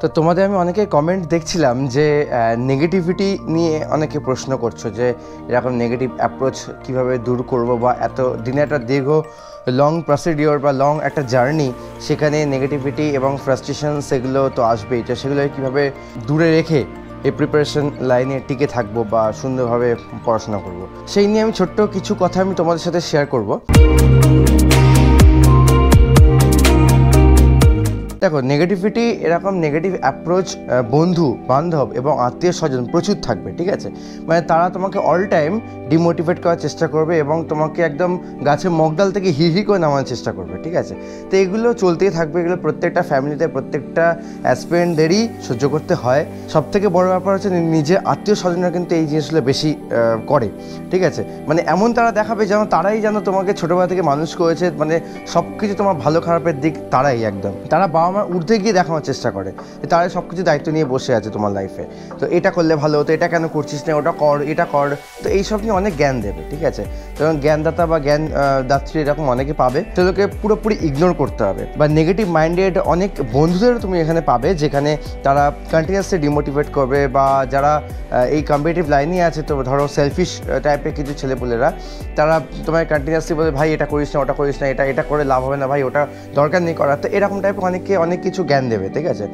তো তোমাদের আমি অনেকে কমেন্ট দেখছিলাম যে নেগেটিভিটি নিয়ে অনেকে প্রশ্ন করছো যে এরকম নেগেটিভ অ্যাপ্রোচ কীভাবে দূর করব, বা এত দিনে একটা দীর্ঘ লং প্রসিডিওর বা লং একটা জার্নি, সেখানে নেগেটিভিটি এবং ফ্রাস্ট্রেশন সেগুলো তো আসবেই। তো সেগুলো কীভাবে দূরে রেখে এই প্রিপারেশন লাইনে টিকে থাকবো বা সুন্দরভাবে পড়াশোনা করব, সেই নিয়ে আমি ছোট্ট কিছু কথা আমি তোমাদের সাথে শেয়ার করব। দেখো, নেগেটিভিটি এরকম নেগেটিভ অ্যাপ্রোচ বন্ধু বান্ধব এবং আত্মীয় স্বজন প্রচুর থাকবে, ঠিক আছে। মানে তারা তোমাকে অল টাইম ডিমোটিভেট করার চেষ্টা করবে এবং তোমাকে একদম গাছের মগডাল থেকে হিহি করে নামানোর চেষ্টা করবে, ঠিক আছে। তো এগুলো চলতেই থাকবে, এগুলো প্রত্যেকটা ফ্যামিলিতে প্রত্যেকটা অ্যাসপিরেন্টদেরই সহ্য করতে হয়। সবথেকে বড় ব্যাপার হচ্ছে নিজের আত্মীয় স্বজনরা কিন্তু এই জিনিসগুলো বেশি করে, ঠিক আছে। মানে এমন তারা দেখাবে যেন তারাই যেন তোমাকে ছোটোবেলা থেকে মানুষ করেছে, মানে সব কিছু তোমার ভালো খারাপের দিক তারাই একদম, তারা বাবা মা ঊর্ধ্বে গিয়ে দেখানোর চেষ্টা করে, তারা সব কিছু দায়িত্ব নিয়ে বসে আছে তোমার লাইফে। তো এটা করলে ভালো হতো, এটা কেন করছিস না, ওটা কর, এটা কর। তো এইসব নিয়ে অনেক জ্ঞান দেবে, ঠিক আছে। যেমন জ্ঞানদাতা বা জ্ঞান দাত্রী এরকম অনেকে পাবে, সেগুলোকে পুরোপুরি ইগনোর করতে হবে। বা নেগেটিভ মাইন্ডেড অনেক বন্ধুদেরও তুমি এখানে পাবে, যেখানে তারা কন্টিনিউয়াসলি ডিমোটিভেট করবে, বা যারা এই কম্পিটিটিভ লাইনে আছে, তো ধরো সেলফিশ টাইপের কিছু ছেলেপুলেরা, তারা তোমায় কন্টিনিউয়াসলি বলে ভাই এটা করিস না, ওটা করিস না, এটা করে লাভ হবে না ভাই, ওটা দরকার নেই করার। তো এরকম টাইপের অনেক কিছু জ্ঞান দেবে, ঠিক আছে।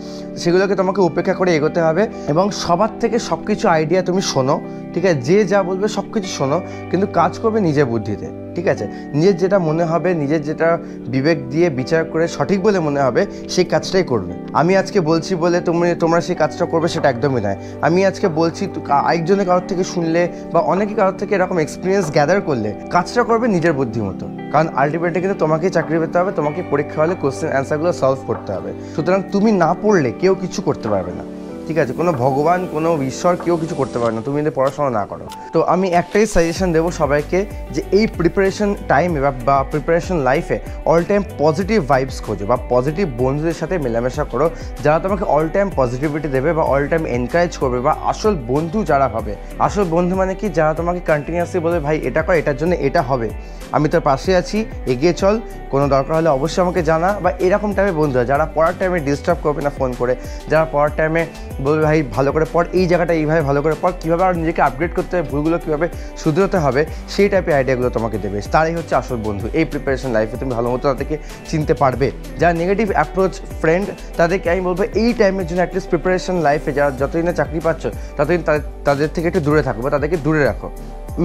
সেগুলোকে তোমাকে উপেক্ষা করে এগোতে হবে এবং সবার থেকে সব কিছু আইডিয়া তুমি শোনো, ঠিক আছে। যে যা বলবে সব কিছু শোনো, কিন্তু কাজ করবে নিজের বুদ্ধিতে, ঠিক আছে। নিজের যেটা মনে হবে, নিজের যেটা বিবেক দিয়ে বিচার করে সঠিক বলে মনে হবে, সেই কাজটাই করবে। আমি আজকে বলছি বলে তোমরা সেই কাজটা করবে সেটা একদমই নয়। আমি আজকে বলছি, আরেকজনের কারোর থেকে শুনলে বা অনেকে কারোর থেকে এরকম এক্সপিরিয়েন্স গ্যাদার করলে কাজটা করবে নিজের বুদ্ধি মতো। কারণ আলটিমেটলি কিন্তু তোমাকেই চাকরি পেতে হবে, তোমাকে পরীক্ষা হলে কোশ্চেন অ্যান্সারগুলো সলভ করতে হবে। সুতরাং তুমি না পড়লে কেউ কিছু করতে পারবে না, ঠিক আছে। কোনো ভগবান, কোনো ঈশ্বর কেউ কিছু করতে পারে না তুমি যদি পড়াশোনা না করো। তো আমি একটাই সাজেশন দেবো সবাইকে, যে এই প্রিপারেশন টাইমে বা প্রিপারেশন লাইফে অল টাইম পজিটিভ ভাইবস খোঁজো, বা পজিটিভ বন্ধুদের সাথে মেলামেশা করো, যারা তোমাকে অল টাইম পজিটিভিটি দেবে বা অল টাইম এনকারেজ করবে, বা আসল বন্ধু যারা হবে। আসল বন্ধু মানে কি, যারা তোমাকে কন্টিনিউয়াসলি বলবে ভাই এটা কর, এটার জন্য এটা হবে, আমি তোর পাশে আছি, এগিয়ে চল, কোনো দরকার হলে অবশ্যই আমাকে জানা। বা এরকম টাইপের বন্ধু, যারা পড়ার টাইমে ডিস্টার্ব করবে না ফোন করে, যারা পড়ার টাইমে বলবে ভাই ভালো করে পড়, এই জায়গাটা এইভাবে ভালো করে পড়, কীভাবে আর নিজেকে আপগ্রেড করতে হবে, ভুলগুলো কীভাবে শুধরোতে হবে, সেই টাইপের আইডিয়াগুলো তোমাকে দেবে। তারাই হচ্ছে আসল বন্ধু। এই প্রিপারেশন লাইফে তুমি ভালো মতো তাদেরকে চিনতে পারবে। যারা নেগেটিভ অ্যাপ্রোচ ফ্রেন্ড, তাদেরকে আমি বলবো এই টাইমের জন্য অ্যাটলিস্ট প্রিপারেশন লাইফে যারা যতদিন না চাকরি পাচ্ছ, ততদিন তাদের থেকে একটু দূরে থাকো, বা তাদেরকে দূরে রাখো।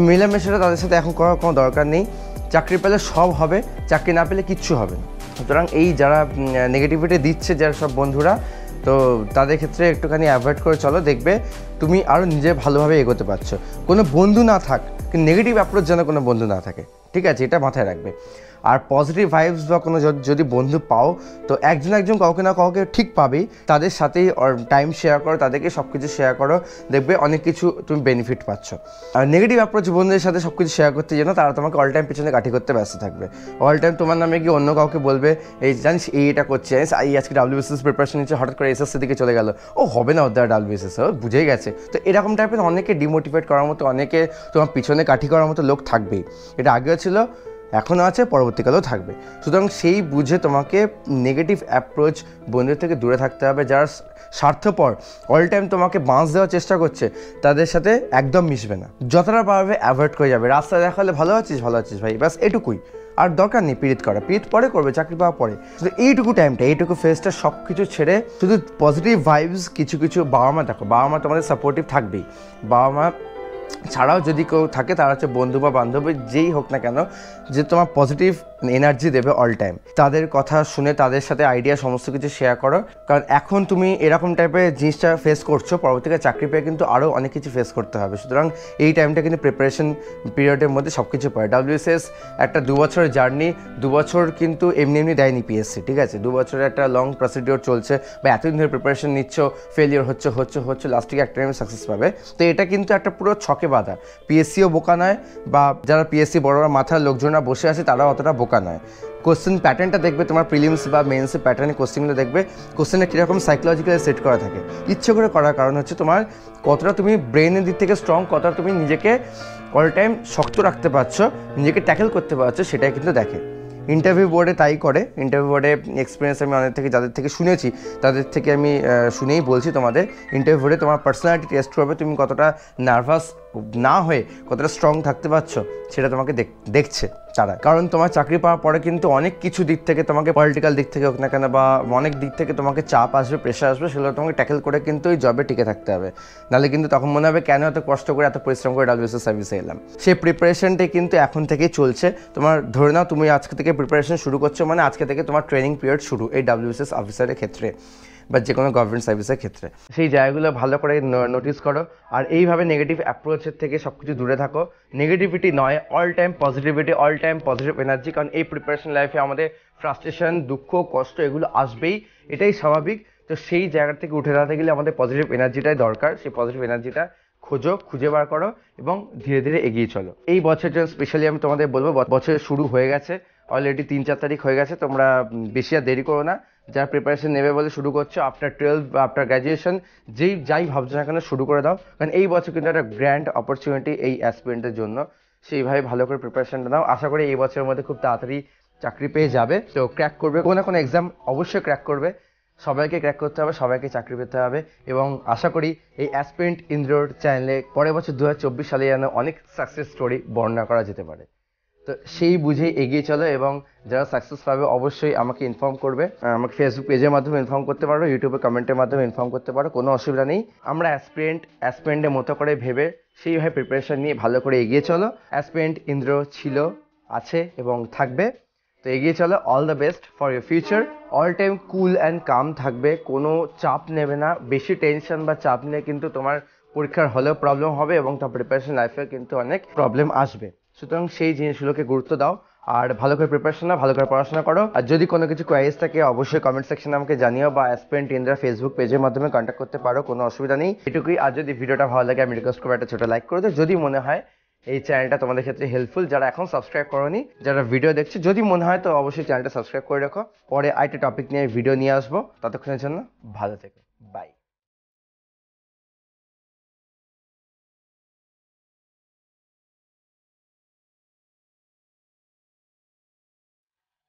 মেলামেশাটা তাদের সাথে এখন করার কোনো দরকার নেই। চাকরি পেলে সব হবে, চাকরি না পেলে কিচ্ছু হবে না। সুতরাং এই যারা নেগেটিভিটি দিচ্ছে, যারা সব বন্ধুরা, তো তাদের ক্ষেত্রে একটুখানি অ্যাভয়েড করে চলো, দেখবে তুমি আরও নিজে ভালোভাবে এগোতে পারছো। কোনো বন্ধু না থাক, কিন্তু নেগেটিভ অ্যাপ্রোচ যেন কোনো বন্ধু না থাকে, ঠিক আছে, এটা মাথায় রাখবে। আর পজিটিভ ভাইবস বা কোনো যদি বন্ধু পাও, তো একজন কাউকে না কাউকে ঠিক পাবেই, তাদের সাথেই টাইম শেয়ার করো, তাদেরকে সব কিছু শেয়ার করো, দেখবে অনেক কিছু তুমি বেনিফিট পাচ্ছ। আর নেগেটিভ অ্যাপ্রোচ বন্ধুদের সাথে সব কিছু শেয়ার করতে যেন তারা তোমাকে অল টাইম পেছনে কাঠি করতে ব্যস্ত থাকবে। অল টাইম তোমার নামে গিয়ে অন্য কাউকে বলবে এই জানিস এটা করছে, এই আজকে WBCS প্রিপারেশন নিচ্ছে, হঠাৎ করে SSC দিকে চলে গেল, ও হবে না ওদের WBCS, ও বুঝেই গেছে। তো এরকম টাইপের অনেকে ডিমোটিভেট করার মতো, অনেকে তোমার পিছনে কাঠি করার মতো লোক থাকবেই। এটা আগেও ছিল, এখনও আছে, পরবর্তীকালেও থাকবে। সুতরাং সেই বুঝে তোমাকে নেগেটিভ অ্যাপ্রোচ বন্ধুদের থেকে দূরে থাকতে হবে। যারা স্বার্থপর, অল টাইম তোমাকে বাঁশ দেওয়ার চেষ্টা করছে, তাদের সাথে একদম মিশবে না। যতটা পারবে অ্যাভয়েড করে যাবে। রাস্তায় দেখালে ভালো আছিস ভাই, ব্যাস এটুকুই, আর দরকার নেই পীড়িত করা। পীড়িত পরে করবে, চাকরি পাওয়া পরে। শুধু এইটুকু টাইমটা, এইটুকু ফেজটা সব কিছু ছেড়ে শুধু পজিটিভ ভাইবস। কিছু বাবা মা দেখো, বাবা মা তোমাদের সাপোর্টিভ থাকবেই। বাবা মা ছাড়াও যদি কেউ থাকে, তারা হচ্ছে বন্ধু বা বান্ধবী, যেই হোক না কেন, যে তোমার পজিটিভ এনার্জি দেবে অল টাইম। তাদের কথা শুনে তাদের সাথে আইডিয়া সমস্ত কিছু শেয়ার করো। কারণ এখন তুমি এরকম টাইপের জিনিসটা ফেস করছো, পরবর্তীকালে চাকরি পেয়ে কিন্তু আরও অনেক কিছু ফেস করতে হবে। সুতরাং এই টাইমটা কিন্তু প্রিপারেশন পিরিয়ডের মধ্যে সব কিছু পড়ে। WBCS একটা 2 বছরের জার্নি, 2 বছর কিন্তু এমনি দেয়নি PSC, ঠিক আছে। 2 বছরের একটা লং প্রসিডিওর চলছে, বা এতদিন ধরে প্রিপারেশন নিচ্ছ, ফেলিওর হচ্ছে লাস্টে একটা টাইমে সাকসেস পাবে। তো এটা কিন্তু একটা পুরো ছকে বাঁধা। PSCও বোকা নয়, বা যারা PSC বড় বড় মাথার লোকজনরা বসে আছে তারাও অতটা বোকা নয়। কোশ্চেন প্যাটার্নটা দেখবে, তোমার প্রিলিমস বা মেন্সের প্যাটার্নের কোশ্চেনগুলো দেখবে, কোশ্চেনটা কীরকম সাইকোলজিক্যালি সেট করা থাকে। ইচ্ছে করে করার কারণ হচ্ছে তোমার কতটা তুমি ব্রেনের দিক থেকে স্ট্রং, কতটা তুমি নিজেকে অল টাইম শক্ত রাখতে পারছো, নিজেকে ট্যাকেল করতে পারছো, সেটাই কিন্তু দেখে। ইন্টারভিউ বোর্ডে তাই করে। ইন্টারভিউ বোর্ডে এক্সপিরিয়েন্স আমি অনেক থেকে যাদের থেকে শুনেছি তাদের থেকে আমি শুনেই বলছি তোমাদের, ইন্টারভিউ বোর্ডে তোমার পার্সোনালিটি টেস্ট করবে, তুমি কতটা নার্ভাস না হয়ে কতটা স্ট্রং থাকতে পারছো সেটা তোমাকে দেখছে তারা। কারণ তোমার চাকরি পাওয়ার পরে কিন্তু অনেক কিছু দিক থেকে তোমাকে, পলিটিক্যাল দিক থেকে হোক না কেন বা অনেক দিক থেকে তোমাকে চাপ আসবে, প্রেশার আসবে, সেগুলো তোমাকে ট্যাকেল করে কিন্তু ওই জবে টিকে থাকতে হবে। নাহলে কিন্তু তখন মনে হবে কেন এত কষ্ট করে এত পরিশ্রম করে ডাব্লিউবিসিএস সার্ভিসে এলাম। সেই প্রিপারেশনটাই কিন্তু এখন থেকেই চলছে। তোমার ধরে নাও তুমি আজকে থেকে প্রিপারেশন শুরু করছো, মানে আজকে থেকে তোমার ট্রেনিং পিরিয়ড শুরু এই ডাব্লিউবিসিএস অফিসারের ক্ষেত্রে বা যে কোনো গভর্নমেন্ট সার্ভিসের ক্ষেত্রে। সেই জায়গাগুলো ভালো করে নোটিস করো, আর এইভাবে নেগেটিভ অ্যাপ্রোচের থেকে সব কিছু দূরে থাকো। নেগেটিভিটি নয়, all time positivity, all time positive energy. কারণ এই প্রিপারেশন লাইফে আমাদের ফ্রাস্ট্রেশন, দুঃখ, কষ্ট এগুলো আসবেই, এটাই স্বাভাবিক। তো সেই জায়গা থেকে উঠে দাঁড়াতে গেলে আমাদের পজিটিভ এনার্জিটাই দরকার। সেই পজিটিভ এনার্জিটা খোঁজো, খুঁজে বার করো এবং ধীরে ধীরে এগিয়ে চলো। এই বছরটা স্পেশালি আমি তোমাদের বলবো, বছর শুরু হয়ে গেছে অলরেডি, 3-4 তারিখ হয়ে গেছে। তোমরা বেশি আর দেরি করো না। যারা প্রিপারেশন নেবে বলে শুরু করছো, আফটার 12 বা আফটার গ্র্যাজুয়েশন যাই ভাবছো না কেন শুরু করে দাও। কারণ এই বছর কিন্তু একটা গ্র্যান্ড অপরচুনিটি এই অ্যাসপিরেন্টের জন্য। সেইভাবে ভালো করে প্রিপারেশনটা নাও। আশা করি এই বছরের মধ্যে খুব তাড়াতাড়ি চাকরি পেয়ে যাবে। তো ক্র্যাক করবে, কোনো না কোনো এক্সাম অবশ্যই ক্র্যাক করবে। সবাইকে ক্র্যাক করতে হবে, সবাইকে চাকরি পেতে হবে। এবং আশা করি এই অ্যাসপিরেন্ট ইন্দ্রর চ্যানেলে পরের বছর 2024 সালে যেন অনেক সাকসেস স্টোরি বর্ণনা করা যেতে পারে। তো সেই বুঝেই এগিয়ে চলো, এবং যারা সাকসেস পাবে অবশ্যই আমাকে ইনফর্ম করবে। আমাকে ফেসবুক পেজের মাধ্যমে ইনফর্ম করতে পারো, ইউটিউবে কমেন্টের মাধ্যমে ইনফর্ম করতে পারো, কোনো অসুবিধা নেই। আমরা অ্যাসপিরেন্টের মতো করে ভেবে সেইভাবে প্রিপারেশন নিয়ে ভালো করে এগিয়ে চলো। অ্যাসপিরেন্ট ইন্দ্র ছিল, আছে এবং থাকবে। তো এগিয়ে চলো। All the best for your future. All time cool and calm থাকবে, কোনো চাপ নেবে না। বেশি টেনশন বা চাপ নিয়ে কিন্তু তোমার পরীক্ষার হলেও প্রবলেম হবে এবং তার প্রিপারেশন লাইফে কিন্তু অনেক প্রবলেম আসবে। সুতরাং সেই জিনিসগুলোকে গুরুত্ব দাও আর ভালো করে প্রিপারেশন নাও, ভালো করে পড়াশোনা করো। আর যদি কোনো কিছু কোয়ারিজ থাকে অবশ্যই কমেন্ট সেকশনে আমাকে জানিও, বা অ্যাসপিরেন্ট ইন্দ্রা ফেসবুক পেজের মাধ্যমে কন্ট্যাক্ট করতে পারো, কোনো অসুবিধা নেই। এটুকুই। আর যদি ভিডিওটা ভালো লাগে আমি রিকোয়েস্ট করবো একটা ছোট লাইক করে দাও যদি মনে হয় এই চ্যানেলটা তোমাদের ক্ষেত্রে হেল্পফুল। যারা এখন সাবস্ক্রাইব করোনি, যারা ভিডিও দেখছে, যদি মনে হয় তো অবশ্যই চ্যানেলটা সাবস্ক্রাইব করে রাখো। পরে আরেকটা টপিক নিয়ে ভিডিও নিয়ে আসবো। ততক্ষণের জন্য ভালো থেকো, বাই।